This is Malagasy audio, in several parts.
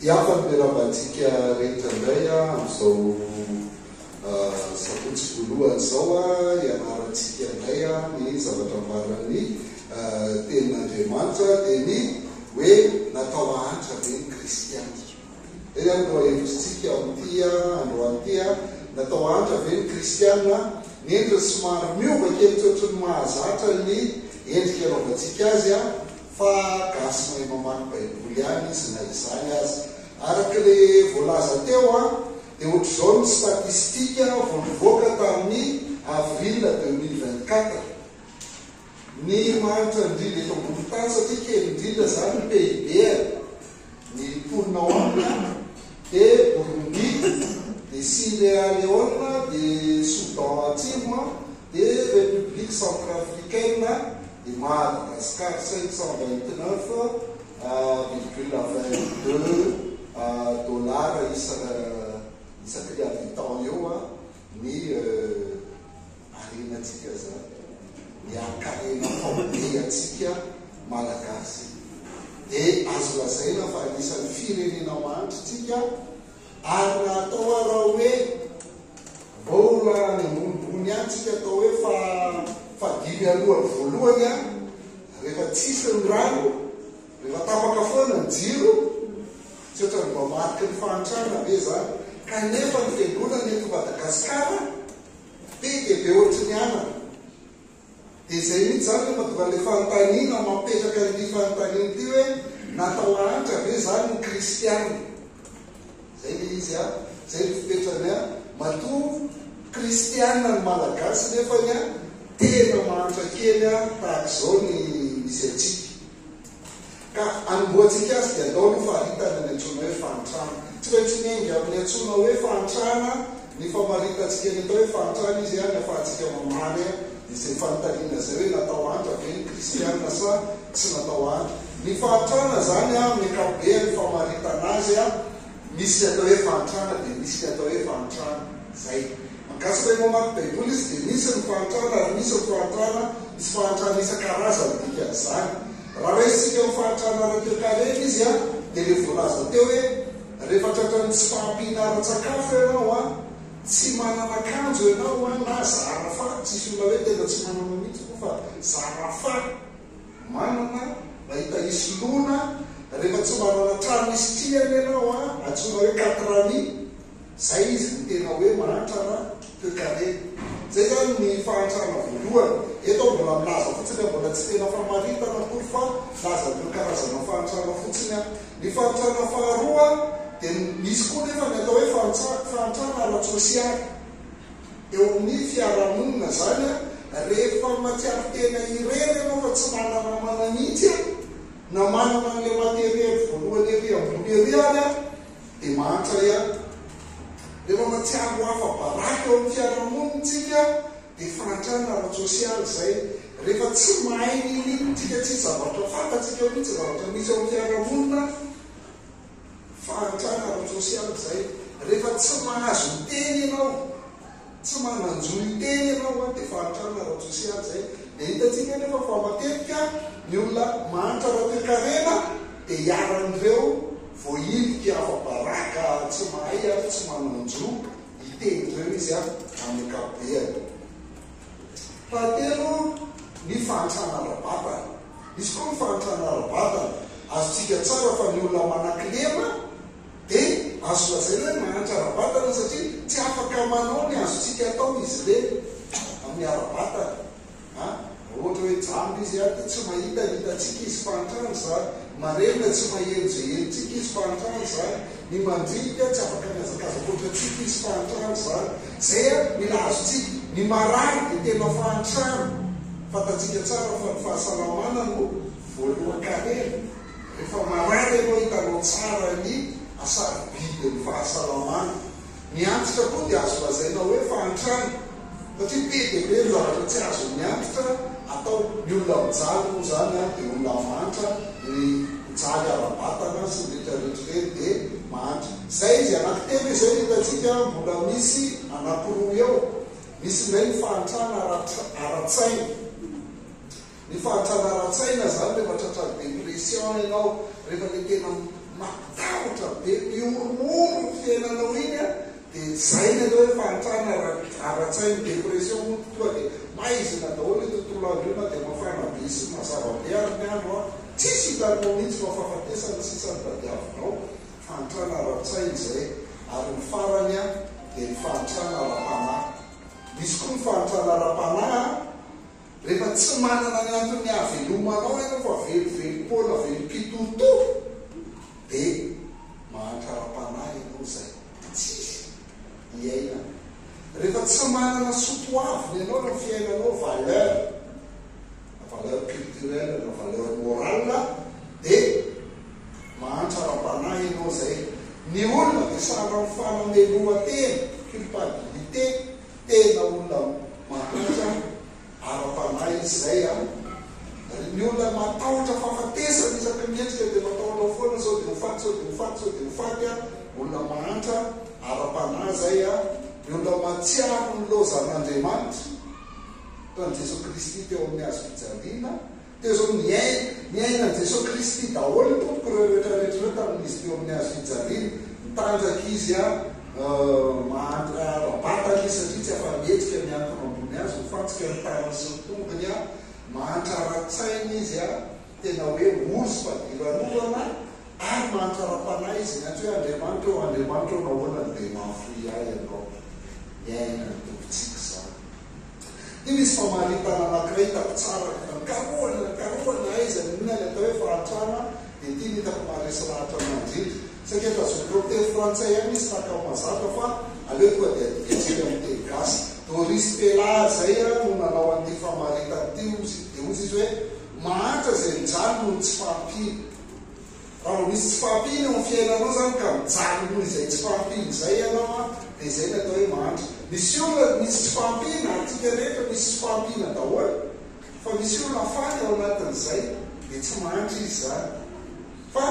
Iafany mirabantsika rehetra indray am'izao sabotsy voalohany zao ianarantsika indray ny zavatra marany tenin'Andriamanitra dia ny hoe natao ahatra ve ny kristiana. Eny andro hevitrintsika amin'ity androany natao ahatra ve ny kristiana ny endriny somary miova kely tsotrony mahazatra ny endrika anaovantsika azy fa gasy mahay mamaky baiboly ihany izy na izany azy. Arak'ilay voalaza teo dia ohatr'izao ny statistika voavoaka tamin'ny avril 2024 ny manitra indrindra eto ambony tany satria kely indrindra zany ny PIB ny mponina ao aminy dia Burundi, dia Sierra Leone, dia Soudan Atsimo, dia République Centrafricaine, dia Madagascar 529,22 dollars isaky habitant eo ny arenatsika zany ny akarena faobe atsika malagasy. Dia azo lazaina fa anisan'ny firenena mahantritsika ary natao raha hoe mbola ny ambonimbony any tsika atao hoe fadimy alohany voalohany rehefa tsisy ny rano, rehefa tapaka foana ny jiro, tsy ohatra ny mba mariky ny fahantrana be zany. Kanefa ny fiangonana eto Madagasikara be dia be ohatry ny anana. Dia izay mihitsy zany hoe mahatonga ilay fanontaniana mapetraka ny fanontaniana ity hoe natao ahatra ve zany ny kristiana. Zay le izy zay ny fipetrany matoa kristiana ny malagasy nefa tena mahantra kely tahaka izao ny misy atsika. Ka anomboantsika azy dia andao no faharitana ny antsoina hoe fahantrana. Tsy maintsy miainga amin'ny antsoina hoe fahantrana ny famaritantsika ny atao hoe fahantrana izy ahafahantsika mamaly izay fanontaniana zay hoe natao ahatra ve ny kristiana sa tsy natao ahatra. Ny fahantrana zany amin'ny ankapobeny famaritana azy misy atao hoe fahantrana dia misy atao hoe fahantrana zay. Mankasika hoe mamaky baiboly izy dia misy ny fahantrana ary misy ny fahantrana, misy fahantrana isan-karazany dikan'izany. Raha resitsika ny fahantrana ara-toekarena izy dia le voalaza teo hoe rehefa tratran'ny tsy fahampihinara-tsakafo ianao tsy manana akanjo ianao na zarafa, tsisy olona hoe tena tsy manana mihitsy koa fa zarafa manana mahita isolona. Rehefa tsy manana trano misy triany ianao antsoina hoe katrami, zay izy ny tena hoe mahantrana toekarena. Zay zany ny fahantrana voalohany. Eto mbola milaza fotsiny mbola tsy tena famaritana akory fa laza ny karazana fahantrana fotsiny. Ny fahantrana faharoa dia misy koa nefa ny atao hoe fahantrana ara-tsosialy eo amin'ny fiarahamonina zany rehefa matsiaro tena ireny ianao fa tsy manana mananitsy na manana an'ilay materiely voalohany ery ambony ery any dia mahantra rehefa matsiaro hafa baraka eo amin'ny fiarahamonitsika dia fahantrana ara-tsosialy zay. Rehefa tsy mahay nitsika tsy zavatra fantatsika mihitsy zavatra misy eo amin'ny fiarahamonina, fahantrana ara-tsosialy zay. Rehefa tsy mahazo teny ianao, tsy mananjo teny ianao dia fahantrana ara-tsosialy zay. Dia hitantsika nefa fa matetika ny olona mahantra ara-toekarena dia hiaran'ireo voailika afa-baraka tsy mahay tsy mananjo itenyreo izy amin'ny ankapobeny. Fahatelo ny fahantrana ara-batana. Misy koa ny fahantrana ara-batana azotsika tsara fa ny olona manan-kilema dia azo lazaina hoe mahantra ara-batana satria tsy afaka manao ny azotsika atao izy ireny amin'ny ara-batana. Ohatra hoe jambo izy dia tsy mahitatsika izy fahantrana zany, marena tsy mahenjohenjitsika izy fahantrana zany, ny mandrika tsy afaka miazakazakotratsika izy fahantrana zany. Zay mila azotsika. Ny marary dia tena fahantrana. Fantatsika tsara fa ny fahasalamana no voalohan-karena. Rehefa marary ianao hitanao tsara ny asarobidy ny fahasalamana. Ny antitra koa dia azo lazaina hoe fahantrana satria be dia be ny zavatra tsy azo miantitra atao. Ny olona mijaly moa zany dia olona mahantra, ny mijaly ara-batana sy ny rehetrarehetra reny dia mahantra. Zay izy anankitelo izay hitantsika mbola misy anankiroa eo. Misy indray ny fahantrana ara-tsaina. Ny fahantrana ara-tsaina zany rehefa tratran'ny depression ianao, rehefa le tena matahotra mahantra be mioromoro fiainanao iny a dia zay ny atao hoe fahantrana ara-tsainy depression toa dia maizina daholo ny tontolo andro io na dia mafana be sy mazava-be ary ny andro a tsisy hitanao mihitsy mafahafatesana sisany tadiavinao fahantrana ara-tsainy zay ary ny farany a dia ny fahantrana ara-panahy misy koa ny fahantrana ara-panahy rehefa tsy manana ny antony havelomanao ianao fa velivelo-pôna velom-pitoto dia mahantra ara-panahy ianao zay tsisy iaina rehefa tsy manana sotoaviny ianao no fiainanao valeur culturelle na valeur morale dia mahantra ara-panahy ianao zay ny olona dia sara mifanameloha-tena culpabilité tena olona mahantra ara-panahy izy zay a ny olona matahotra fahafatesana isaky miendrika dia matahotra foana sao dia hofaty sao dia hofaty sao dia hofaty a olona mahantra ara-panahy zay a ny olona matsiaro ny lozan'Andriamanitra toa ny Jesosy Kristy teo amin'ny hazo fijaliana teo zao miaina ny Jesosy Kristy daholo tompoko ireo rehetrarehetra ireo tamin'izy teo amin'ny hazo fijaliana mitanjaka izy a mahantra rabataka izy satria tsy afa-mihetsika miantona ambony azy hofantsika ny tanany sy ny tongony a mahantra ara-tsainy izy a tena hoe ozy fadiran'olana ary mahantra ara-panahy izy ny antso hoe Andriamanitra eo nahoanany dia mahafoy ahy ianao iaina ny tompontsika zany dia misy famaritana anankiray hitako tsara karoana izy amin'ina ny atao hoe fahantrana dia tia hitako maharesy lahatra mandrindra satria tazokireo teny frantsay ihany izy taka mazaka fa aleo koa dia adikatsika amin'ny teny gasy Doris Pela zay a no nanao an'ity famaritana ity dia ozy izy hoe mahantra zay mijaly no tsy fahampiny raha misy tsy fahampiny amin'ny fiainanao zany ka mijaly noho izay tsy fahampiny zay ianao a dia zay ny atao hoe mahantra misy olona misy tsy fahampina atika rehetra misy tsy fahampina daholo fa misy olona fany ao anatin'izay dia tsy mahantra izy zany fa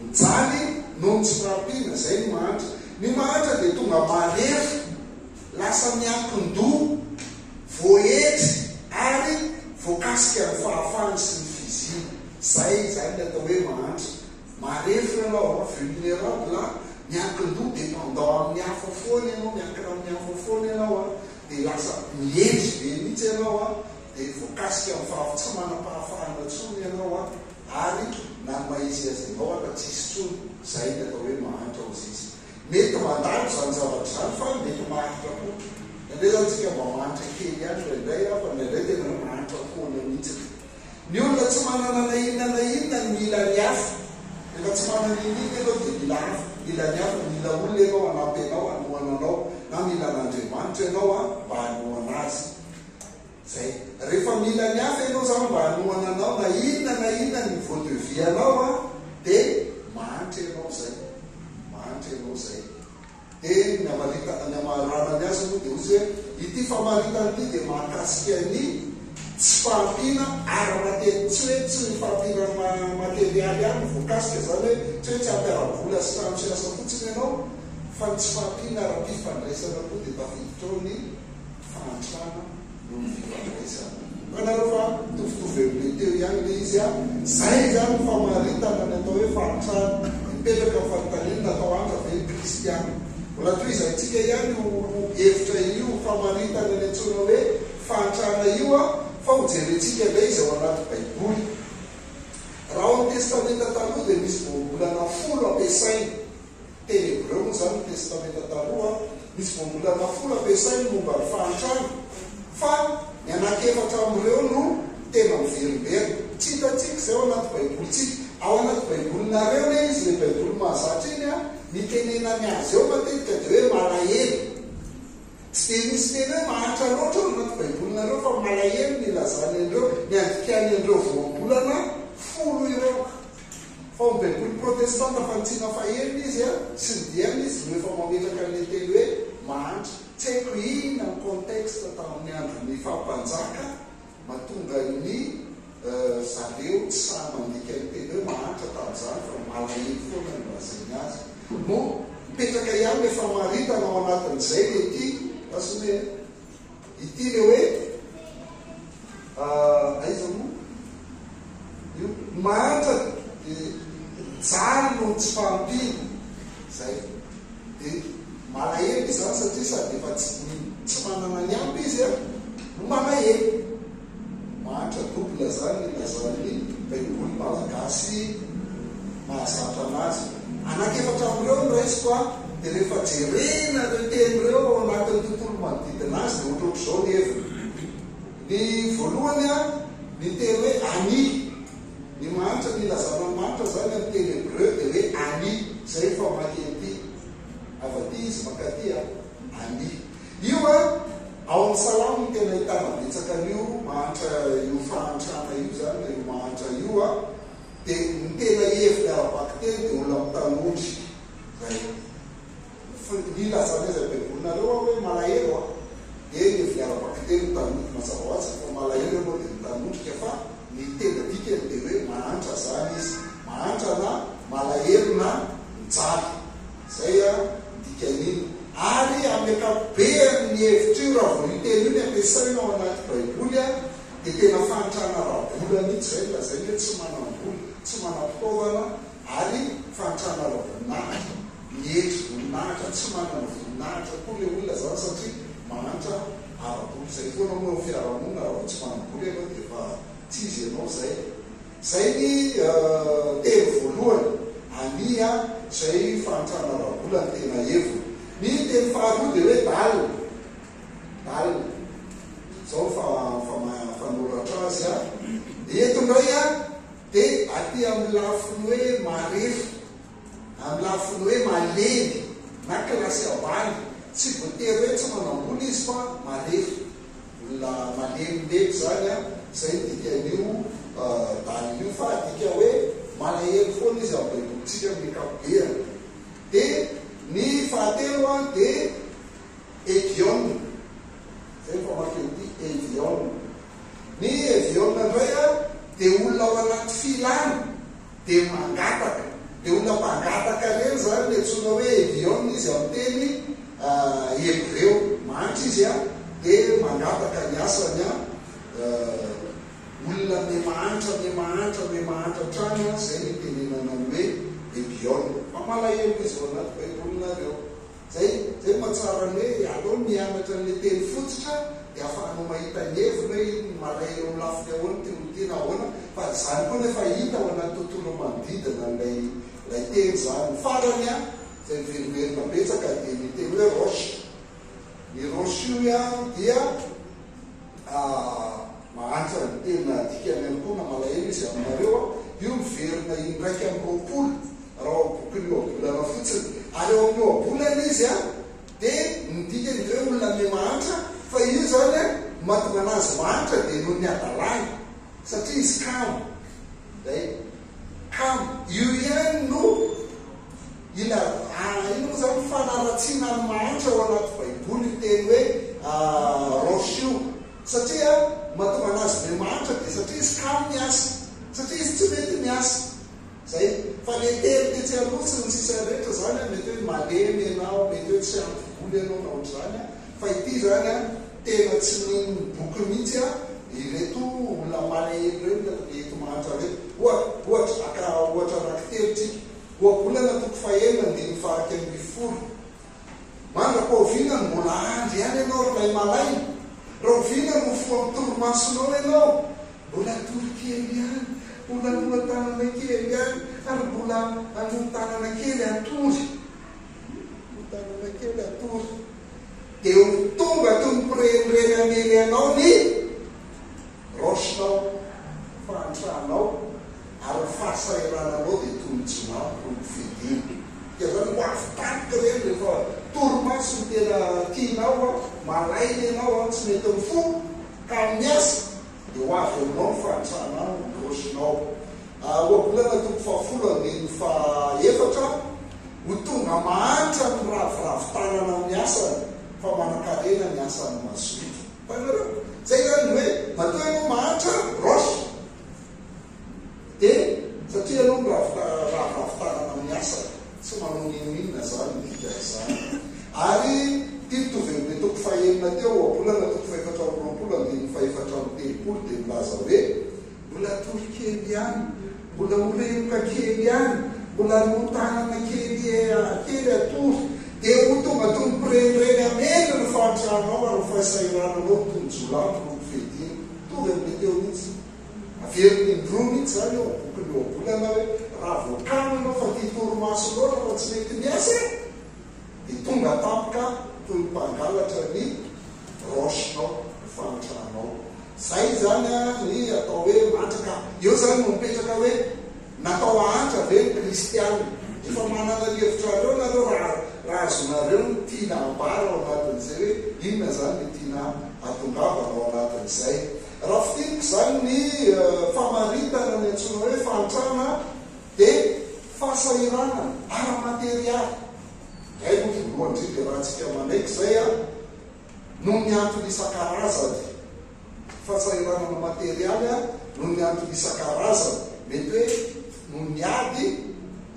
mijaly noho ny tsy fahampina zay ny mahantra dia tonga marefo lasa miankin-doha voahetry ary voakasika ny fahafany sy ny fiziny zay zany ny atao hoe mahantra marefo ianao vulnérable miankin-doha dépendant amin'ny hafa foana ianao miankina amin'ny hafa foana ianao a dia lasa mihetry be mihitsy ianao a dia voakasika ny tsy manam-pahafahana tsony ianao a ary na maizy azy anao aka tsisy tsony zay ny atao hoe mahantra ozy izy mety mandalo zany zavatra zany fa mety mahantra koa indray zany tsika mba mahantra kely ihany raindray fa ndraindray tena mahantra koana mihitsy ny olona tsy manana na inona ny mila ny hafa rehefa tsy manana inina ianao dia mila ny hafa mila olona ianao anampy anao anohananao na mila n'Andriamanitra ianao a mba hanohana azy zay rehefa mila ny hafa ianao zany mba hanohananao na inona ny vaudevie anao a dia mahantra ianao zay dia ny amaranany azy moa dia ozy hoe ity famaritana ity dia mahakasika ny tsy fahampiana ary matety tsy hoe tsy ny fahampiana materialy ihany voakasika zany hoe tsy hoe tsy ampiara-vola sy trano siasa fotsiny ianao fa ny tsy fahampiana ara-pifandraisana koa dia tafiditra ao ny fahantrana no ny fifandraisana anareo fa tovitovy amile teo ihany le izy a zay zany famaritana ny atao hoe fahantrana mipetraka fanotanina natao andra ve kristiana mbola toy izay tsika ihany hevitra io famaritana ny antsona hoe fahantrana io a fa hojerentsika ilay izy ao anaty baiboly raha ao ny testamenta taloha dia misy voambolana 10 ampiasainy teny hebreo moa zany ny testamenta taloha misy voambolana 10 ampiasainy momba ny fahantrana fa ny anankiefatra amin'ireo no tena miverimberina tsy hitatsika zay ao anaty baibolitsika ao anaty baibolinareo le izy le baiboly mahazatra iny a mitenena ny azy eo matetika dia hoe malahelo tsy dia misy tena hoe mahantra loatra ao anaty baibolinareo fa malahelo ny lazany andreo ny andikany andreo voambolana 10 ireo fa ny baiboly protestanta fantsina faheliny izy a sy ny diany izy rehefa mametraka ny teny hoe mahantra tsy haiko ina ny contexte tamin'ny andron'ny fampanjaka mahatonga ny zareo tsy sahy mandika ny teny hoe mahantra tamin'izany fa malahelo foana ny lazainy azy no mipetraka ihany le famaritana ao anatin'izay le ity asony ity le hoe aiza moa io mahantra jaly no tsy fahampina zay dia malahelo izany satria sady efa tsy manana ny ampy izy a no malahelo mahantra dobla zany lazany baiboly malagasy mahazatra anazy anakefatra am'ireo no raisiko a dia rehefa jerena reo teny reo ao anatin'ny tontolo manodidina azy dia ohatrohatr'izao ny heviny ny voalohany a ny teny hoe ani ny mahantra ny lazana mahantra zany amin'ny teny hebreu dia hoe ani zay fa makety avaty izy makaty a ani io a ao amin'ny salamo ny tena hitana betsaka an'io mahantra io fahantrana io zany io mahantra io a dia ny tena heviny arabaky teny dia olona mitanondry zay ny lazana izy abebolonareo a hoe malahelo a dia ny heviny arabaky teny mitanondry mazava hoazy fa malahelo anao dia mitanondrika fa ny tena dikany dia hoe mahantra zany izy mahantra na malahelo na mijaly zay a dikan'iny ary amin'ny akapobeany hevitra io raha vao iteny io ny ampiasaina ao anaty baiboly a dia tena fahantrana rabolana itsy zay lazay hoe tsy manamboly tsy manam-pitaovana ary fahantrana rabolinahitra mihetry volinahitra tsy manana volinahitra koa le olona zany satria mahantra araboly zay foana moa fiarahamonina raha vao tsy manamboly ianao dia efa tsy izy ianao zay zay ny teny voalohany ania zay fahantrana rabolany tena heviny ny teny faharoa dia hoe dalina zao fanoratra azy a etondray a dia aty amin'ny lafiny hoe marefo amin'ny lafiny hoe malemy na klasy ambany tsy voatery hoe tsy manamboly izy fa marefo olona malemilemy zany a zay dikan'io dalina io fa dika hoe malahelo foana izy amin'ny baibolitsika amin'ny kapobeany dia ny fahatelo a dia evion zay fa makety evion ny evion indray a dia olona ao anaty filana dia mangataka dia olona mpangataka reny zany le tsona hoe evion izy amin'ny teny hebreo mahantra izy a dia mangataka ny asany a olona mahantra trano zay ny tenenana hoe evion fa malahelo izy ao anaty baibolinareo zay mahatsara ny hoe aleo mianatra n'le teny fotsitra dia afahanao mahita ny heviny hoe malahelo amin'ny lafiny ahoana tena ahoana fa zany koa nefa hita ao anaty tontolo manodidina lay teny zany farany a zay miveriverina betsaka dia ny teny hoe roche ny roche io a dia mahantra ny tena dikany any koa na malahelo izy aminareo a io miverina indraiky amin'ny roapolo raha boky io abolana fotsiny ary eo amin'io abolana izy a dia nidikany hoe olona me mahantra fa io zany a mahatonga anazy mahantra dia noho ny adalana satria izy kamo day kamo io ihany no ina moa zany fanaratsiana ny mahantra ao anaty baiboly teny hoe roche io satria mahatonga anazy be mahantra dia satria izy kamo miasa satria izy tsy mety miasa zay fa le teny tsy alotsy ny sisa rehetra zany a mety hoe malemy ianao mety hoe tsy ampivoly ianao na ohatr' zany a fa ity zany a tena tsy boky mihitsy a ireto olona malahelo reny eto mahantra reto ohatra anankitelitsika oabolana toko fahenina dia nifaraka amin'ny folo mandrapaoviana ny mbola andry ihany ianao rylay malaina raha oviana no fo amin'ny toromasonao ianao mbola torokely ihany mbola anotanana kely ihany ary mbola anotanana kely atory dia tonga toy nypirenireny amely anao ny rosinao fahantranao ary fahasairananao dia tonotsinao fidiny dia zany ho avitanika reny rehefa toromaso ny tena tianao a malaina ianao a tsy mety amin'ny fo ka miasa dia ho avy aminao ny fahantranao ny rosinao oabolana toko fahafolo andiny faefatra ho tonga mahantra ny raviravitanana amin'ny asany fa manakarena ny asany mazoto fanareo zay zany hoe matoa ianao mahantra roche dia satria ianao ny raviravitanana amin'ny asany tsy manao ninina zany dika izany ary tia mitovy toko fahenina teo oabolana toko faefatra amin'ny roapolo andiny faefatra amin'ny telopolo dia milaza hoe mbola torokely ihany mbola moremoka kely ihany mbola notanana kely atory dia ho tonga tomporenireny amena no fahatranao ary fahasairananao tonjolamo no fediny tonga mety eo mihitsy averiny indroa mihitsy zany eo bokony eo abolana hoe raha voakananao fa ty torimaso loatra fa tsy mety miasa dia tonga tampoka toy mpangalatra ny rosinao no fahatranao zay zany ny atao hoe matraka eo zany no mipetraka hoe natao ahatra ve ny kristianina efa manana hevitra reo nareo raha azonareo ny tiana ambara ao anatin'izay hoe inona zany ny tiana atongavana ao anatin'izay raha fitiniko zany ny famaritana ny antsoina hoe fahantrana dia fahasairana ara-materialy ay moa voalohany indrindra raha antsika manaiky zay noho ny antony isan-karazany fahasairanana materialy noho ny antony isan-karazany mety hoe noho ny ady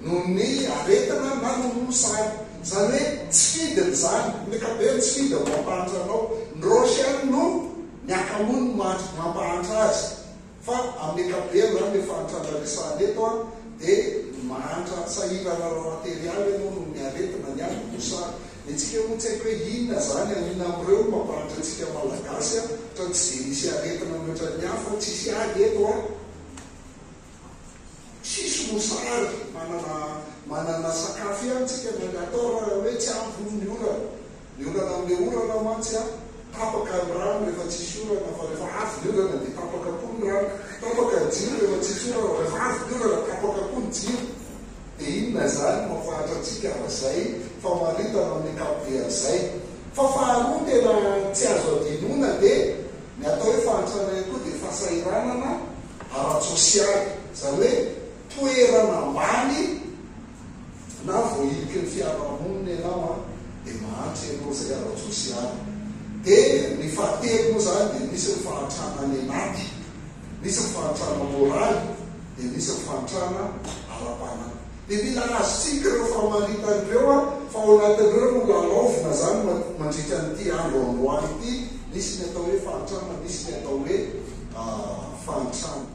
noho ny aretina na noho ny sary zany hoe tsy fidiny zany mekabeny tsy fidy mampahantra anao ny rosy any no ny akamony mampahantra azy fa amin'ny ekabeny zany le fahantrana resany eto dia mahantra sahirana materialy anao noho ny aretina ny ady no sary nitsika moa tsy haiko hoe inona zany anina am'ireo mampahantra antsika malagasy fa tsy de misy aretina mihoatra ny hafa tsisy ady eto tsisy mosary manana sakafo ihany tsika atao raha hoe tsy ampy ny orana amle orana mantsy tapaka ny rano rehefa tsisy orana fa rehefa afy ny orana dia tapaka koa ny rano tapaka ny jiro rehefa tsisy orana rehefa afy ny orana tapaka koa ny jiro dia inona zany mafahatra antsika zay fa maritana amin'ny akapobean'izay fa faharoa tena tsy azo adinona dia ny atao hoe fahantrana koa dia fahasairanana ara-tsosialy zany hoe toerana ambany na voahiliky ny fiarahamonina ianao dia mahantra ianao zay ara-tsosialy dia ny fahatelo moa zany dia misy ny fahantrana ny anaty misy ny fahantrana moraly dia misy ny fahantrana ara-panana dia mila azotsika ireo famaritan'ireo fa ao anatin'ireo no lalaovina zany mandritra n'ity andro androany ity misy ny atao hoe fahantrana misy ny atao hoe fahantrana